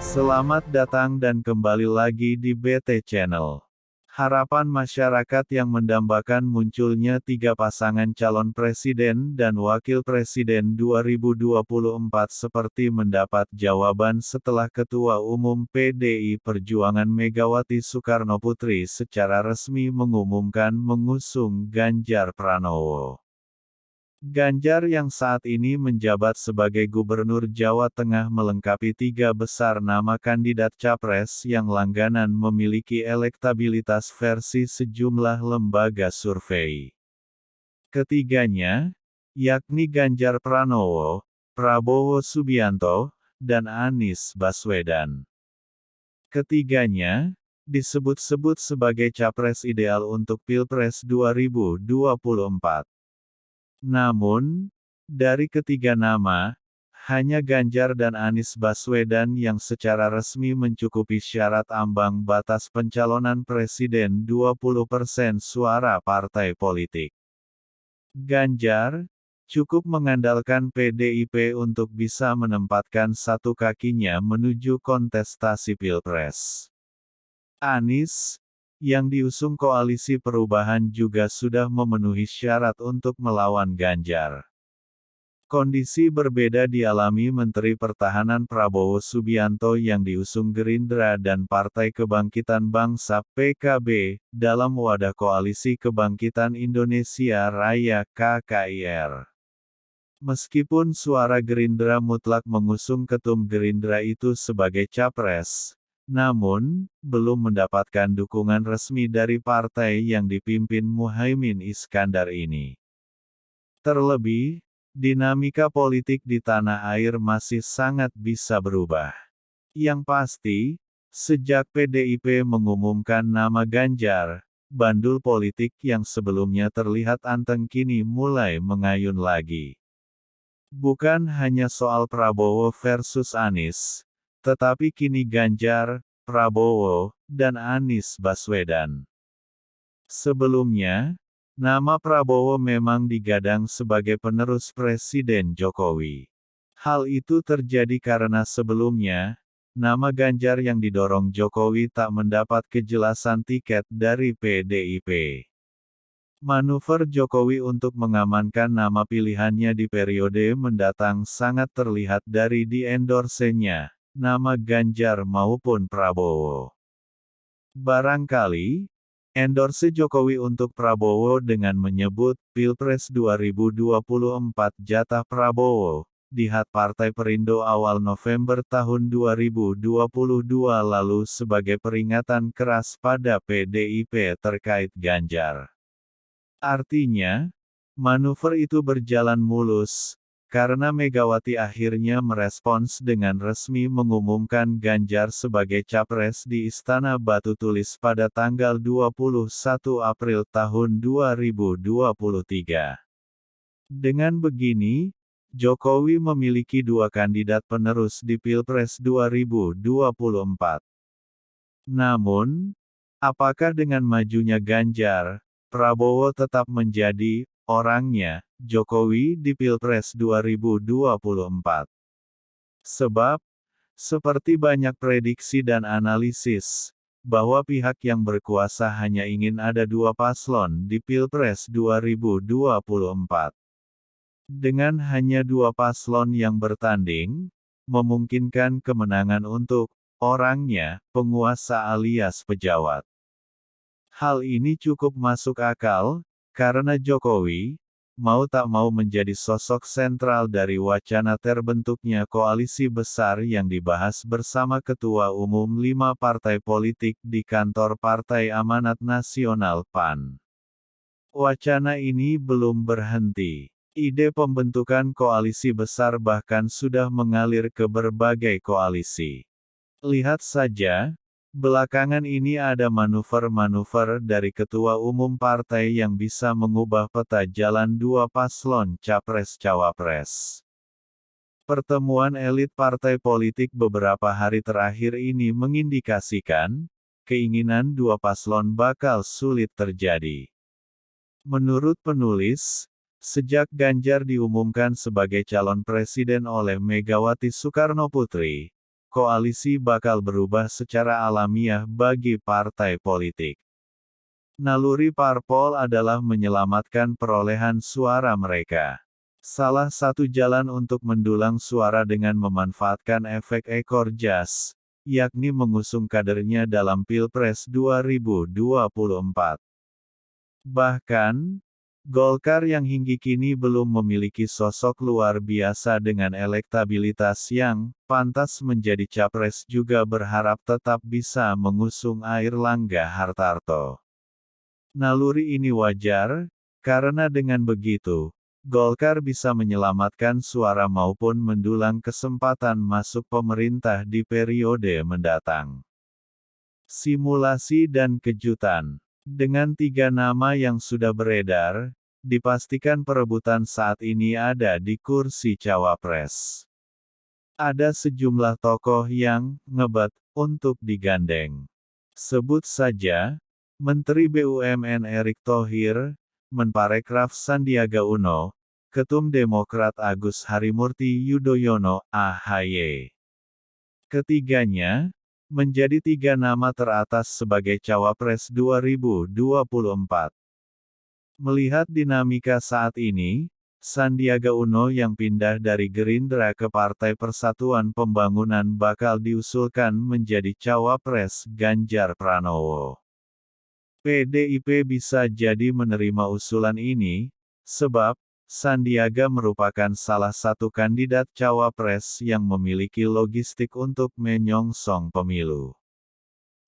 Selamat datang dan kembali lagi di BT Channel. Harapan masyarakat yang mendambakan munculnya 3 pasangan calon presiden dan wakil presiden 2024 seperti mendapat jawaban setelah Ketua Umum PDI Perjuangan Megawati Soekarnoputri secara resmi mengumumkan mengusung Ganjar Pranowo. Ganjar yang saat ini menjabat sebagai Gubernur Jawa Tengah melengkapi 3 besar nama kandidat capres yang langganan memiliki elektabilitas versi sejumlah lembaga survei. Ketiganya, yakni Ganjar Pranowo, Prabowo Subianto, dan Anies Baswedan. Ketiganya disebut-sebut sebagai capres ideal untuk Pilpres 2024. Namun, dari ketiga nama, hanya Ganjar dan Anies Baswedan yang secara resmi mencukupi syarat ambang batas pencalonan presiden 20% suara partai politik. Ganjar cukup mengandalkan PDIP untuk bisa menempatkan satu kakinya menuju kontestasi Pilpres. Anies yang diusung Koalisi Perubahan juga sudah memenuhi syarat untuk melawan Ganjar. Kondisi berbeda dialami Menteri Pertahanan Prabowo Subianto yang diusung Gerindra dan Partai Kebangkitan Bangsa (PKB) dalam wadah Koalisi Kebangkitan Indonesia Raya (KKIR). Meskipun suara Gerindra mutlak mengusung ketum Gerindra itu sebagai capres, namun, belum mendapatkan dukungan resmi dari partai yang dipimpin Muhaimin Iskandar ini. Terlebih, dinamika politik di tanah air masih sangat bisa berubah. Yang pasti, sejak PDIP mengumumkan nama Ganjar, bandul politik yang sebelumnya terlihat anteng kini mulai mengayun lagi. Bukan hanya soal Prabowo versus Anies, tetapi kini Ganjar, Prabowo, dan Anies Baswedan. Sebelumnya, nama Prabowo memang digadang sebagai penerus Presiden Jokowi. Hal itu terjadi karena sebelumnya, nama Ganjar yang didorong Jokowi tak mendapat kejelasan tiket dari PDIP. Manuver Jokowi untuk mengamankan nama pilihannya di periode mendatang sangat terlihat dari di-endorse-nya nama Ganjar maupun Prabowo. Barangkali, endorse Jokowi untuk Prabowo dengan menyebut Pilpres 2024 jatah Prabowo, di HAT Partai Perindo awal November tahun 2022 lalu sebagai peringatan keras pada PDIP terkait Ganjar. Artinya, manuver itu berjalan mulus, karena Megawati akhirnya merespons dengan resmi mengumumkan Ganjar sebagai capres di Istana Batu Tulis pada tanggal 21 April tahun 2023. Dengan begini, Jokowi memiliki 2 kandidat penerus di Pilpres 2024. Namun, apakah dengan majunya Ganjar, Prabowo tetap menjadi orangnya Jokowi di Pilpres 2024? Sebab, seperti banyak prediksi dan analisis, bahwa pihak yang berkuasa hanya ingin ada 2 paslon di Pilpres 2024. Dengan hanya 2 paslon yang bertanding, memungkinkan kemenangan untuk orangnya, penguasa alias pejabat. Hal ini cukup masuk akal, karena Jokowi, mau tak mau menjadi sosok sentral dari wacana terbentuknya koalisi besar yang dibahas bersama Ketua Umum 5 partai politik di kantor Partai Amanat Nasional (PAN). Wacana ini belum berhenti. Ide pembentukan koalisi besar bahkan sudah mengalir ke berbagai koalisi. Lihat saja, belakangan ini ada manuver-manuver dari ketua umum partai yang bisa mengubah peta jalan 2 paslon capres-cawapres. Pertemuan elit partai politik beberapa hari terakhir ini mengindikasikan, keinginan 2 paslon bakal sulit terjadi. Menurut penulis, sejak Ganjar diumumkan sebagai calon presiden oleh Megawati Soekarnoputri, koalisi bakal berubah secara alamiah bagi partai politik. Naluri parpol adalah menyelamatkan perolehan suara mereka. Salah satu jalan untuk mendulang suara dengan memanfaatkan efek ekor jas, yakni mengusung kadernya dalam Pilpres 2024. Bahkan, Golkar yang hingga kini belum memiliki sosok luar biasa dengan elektabilitas yang pantas menjadi capres juga berharap tetap bisa mengusung Airlangga Hartarto. Naluri ini wajar, karena dengan begitu, Golkar bisa menyelamatkan suara maupun mendulang kesempatan masuk pemerintah di periode mendatang. Simulasi dan kejutan. Dengan 3 nama yang sudah beredar, dipastikan perebutan saat ini ada di kursi cawapres. Ada sejumlah tokoh yang ngebet untuk digandeng. Sebut saja, Menteri BUMN Erick Thohir, Menparekraf Sandiaga Uno, Ketum Demokrat Agus Harimurti Yudhoyono, AHY. Ketiganya menjadi 3 nama teratas sebagai cawapres 2024. Melihat dinamika saat ini, Sandiaga Uno yang pindah dari Gerindra ke Partai Persatuan Pembangunan bakal diusulkan menjadi cawapres Ganjar Pranowo. PDIP bisa jadi menerima usulan ini, sebab Sandiaga merupakan salah satu kandidat cawapres yang memiliki logistik untuk menyongsong pemilu.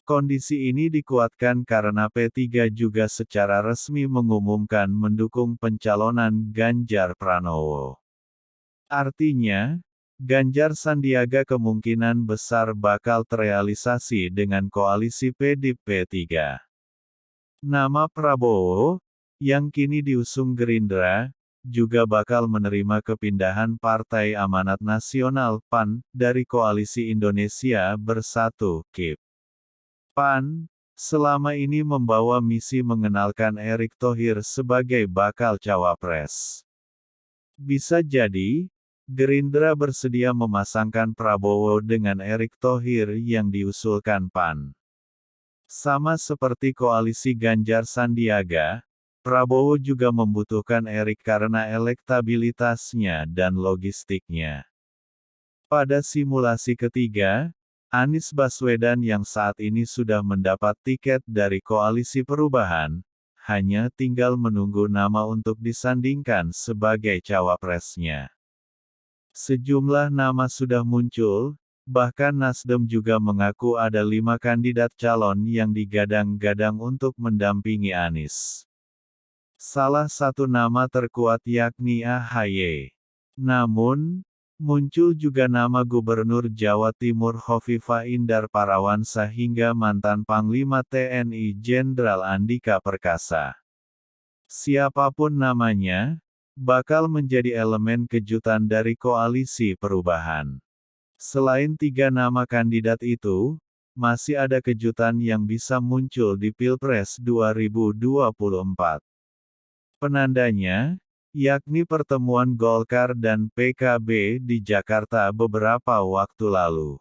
Kondisi ini dikuatkan karena P3 juga secara resmi mengumumkan mendukung pencalonan Ganjar Pranowo. Artinya, Ganjar Sandiaga kemungkinan besar bakal terrealisasi dengan koalisi PDIP-P3. Nama Prabowo, yang kini diusung Gerindra, juga bakal menerima kepindahan Partai Amanat Nasional (PAN) dari Koalisi Indonesia Bersatu (KIP). PAN, selama ini membawa misi mengenalkan Erick Thohir sebagai bakal cawapres. Bisa jadi, Gerindra bersedia memasangkan Prabowo dengan Erick Thohir yang diusulkan PAN. Sama seperti koalisi Ganjar Sandiaga, Prabowo juga membutuhkan Erick karena elektabilitasnya dan logistiknya. Pada simulasi ketiga, Anies Baswedan yang saat ini sudah mendapat tiket dari Koalisi Perubahan, hanya tinggal menunggu nama untuk disandingkan sebagai cawapresnya. Sejumlah nama sudah muncul, bahkan Nasdem juga mengaku ada 5 kandidat calon yang digadang-gadang untuk mendampingi Anies. Salah satu nama terkuat yakni AHY. Namun, muncul juga nama Gubernur Jawa Timur Khofifah Indar Parawansa hingga mantan Panglima TNI Jenderal Andika Perkasa. Siapapun namanya, bakal menjadi elemen kejutan dari koalisi perubahan. Selain 3 nama kandidat itu, masih ada kejutan yang bisa muncul di Pilpres 2024. Penandanya, yakni pertemuan Golkar dan PKB di Jakarta beberapa waktu lalu.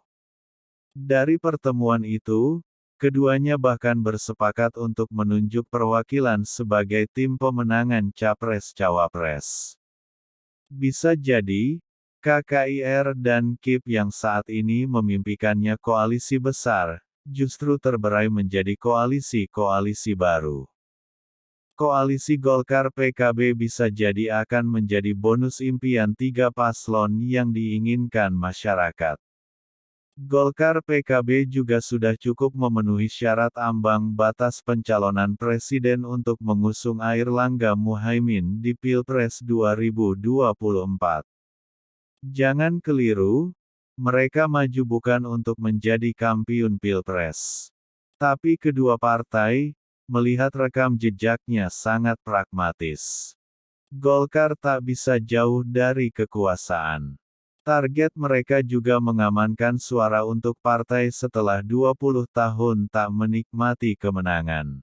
Dari pertemuan itu, keduanya bahkan bersepakat untuk menunjuk perwakilan sebagai tim pemenangan Capres-Cawapres. Bisa jadi, KKIR dan KIP yang saat ini memimpikannya koalisi besar, justru terberai menjadi koalisi-koalisi baru. Koalisi Golkar-PKB bisa jadi akan menjadi bonus impian 3 paslon yang diinginkan masyarakat. Golkar-PKB juga sudah cukup memenuhi syarat ambang batas pencalonan presiden untuk mengusung Airlangga Muhaimin di Pilpres 2024. Jangan keliru, mereka maju bukan untuk menjadi kampiun Pilpres. Tapi kedua partai, melihat rekam jejaknya sangat pragmatis. Golkar tak bisa jauh dari kekuasaan. Target mereka juga mengamankan suara untuk partai setelah 20 tahun tak menikmati kemenangan.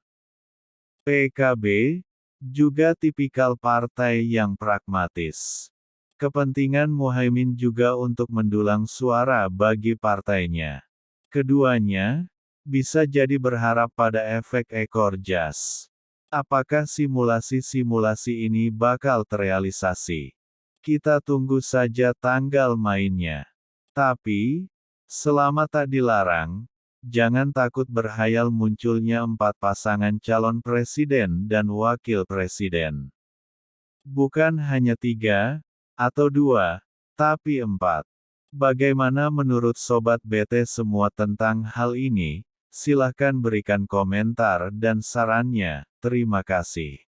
PKB juga tipikal partai yang pragmatis. Kepentingan Muhaimin juga untuk mendulang suara bagi partainya. Keduanya bisa jadi berharap pada efek ekor jas. Apakah simulasi-simulasi ini bakal terrealisasi? Kita tunggu saja tanggal mainnya. Tapi, selama tak dilarang, jangan takut berhayal munculnya 4 pasangan calon presiden dan wakil presiden. Bukan hanya 3, atau 2, tapi 4. Bagaimana menurut Sobat BT semua tentang hal ini? Silahkan berikan komentar dan sarannya. Terima kasih.